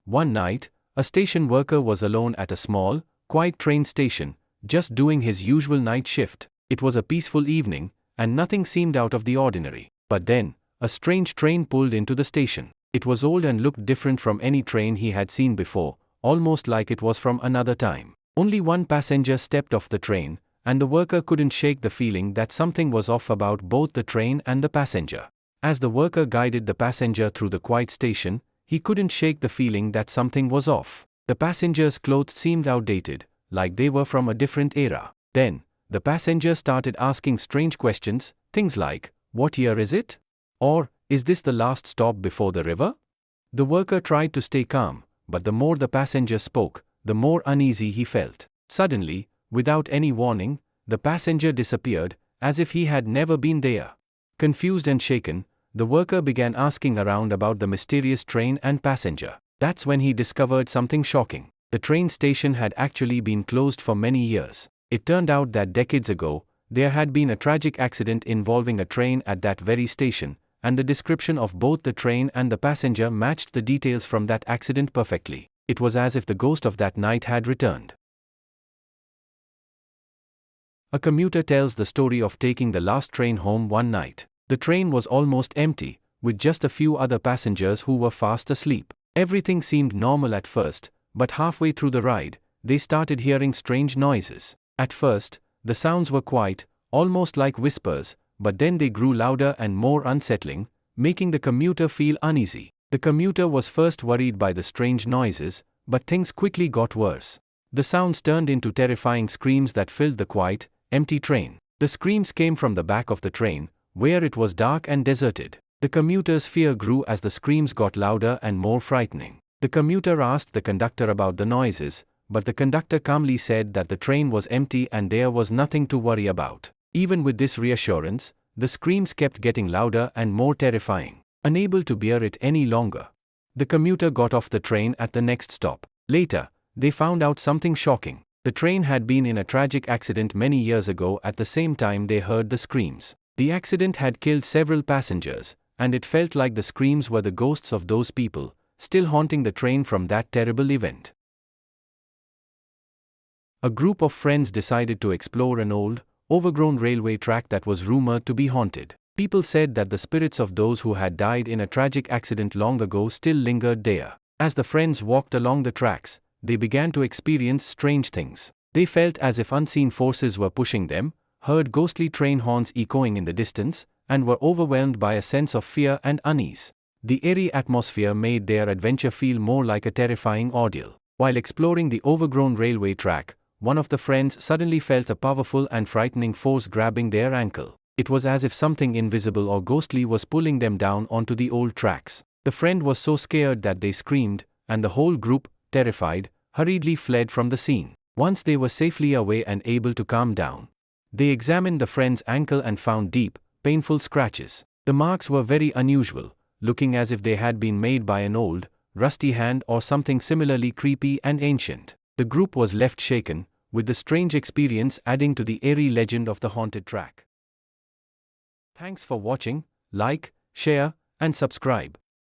One night, a station worker was alone at a small, quiet train station, just doing his usual night shift. It was a peaceful evening, and nothing seemed out of the ordinary. But then, a strange train pulled into the station. It was old and looked different from any train he had seen before, almost like it was from another time. Only one passenger stepped off the train, and the worker couldn't shake the feeling that something was off about both the train and the passenger. As the worker guided the passenger through the quiet station, he couldn't shake the feeling that something was off. The passenger's clothes seemed outdated, like they were from a different era. Then, the passenger started asking strange questions, things like, "What year is it?" Or, "Is this the last stop before the river?" The worker tried to stay calm, but the more the passenger spoke, the more uneasy he felt. Suddenly, without any warning, the passenger disappeared, as if he had never been there. Confused and shaken, the worker began asking around about the mysterious train and passenger. That's when he discovered something shocking. The train station had actually been closed for many years. It turned out that decades ago, there had been a tragic accident involving a train at that very station, and the description of both the train and the passenger matched the details from that accident perfectly. It was as if the ghost of that night had returned. A commuter tells the story of taking the last train home one night. The train was almost empty, with just a few other passengers who were fast asleep. Everything seemed normal at first, but halfway through the ride, they started hearing strange noises. At first, the sounds were quiet, almost like whispers, but then they grew louder and more unsettling, making the commuter feel uneasy. The commuter was first worried by the strange noises, but things quickly got worse. The sounds turned into terrifying screams that filled the quiet, empty train. The screams came from the back of the train, where it was dark and deserted. The commuter's fear grew as the screams got louder and more frightening. The commuter asked the conductor about the noises, but the conductor calmly said that the train was empty and there was nothing to worry about. Even with this reassurance, the screams kept getting louder and more terrifying. Unable to bear it any longer, the commuter got off the train at the next stop. Later, they found out something shocking. The train had been in a tragic accident many years ago at the same time they heard the screams. The accident had killed several passengers, and it felt like the screams were the ghosts of those people, still haunting the train from that terrible event. A group of friends decided to explore an old, overgrown railway track that was rumored to be haunted. People said that the spirits of those who had died in a tragic accident long ago still lingered there. As the friends walked along the tracks, they began to experience strange things. They felt as if unseen forces were pushing them, heard ghostly train horns echoing in the distance, and were overwhelmed by a sense of fear and unease. The eerie atmosphere made their adventure feel more like a terrifying ordeal. While exploring the overgrown railway track, one of the friends suddenly felt a powerful and frightening force grabbing their ankle. It was as if something invisible or ghostly was pulling them down onto the old tracks. The friend was so scared that they screamed, and the whole group, terrified, hurriedly fled from the scene. Once they were safely away and able to calm down, they examined the friend's ankle and found deep, painful scratches. The marks were very unusual, looking as if they had been made by an old, rusty hand or something similarly creepy and ancient. The group was left shaken, with the strange experience adding to the eerie legend of the haunted track. Thanks for watching. Like, share, and subscribe.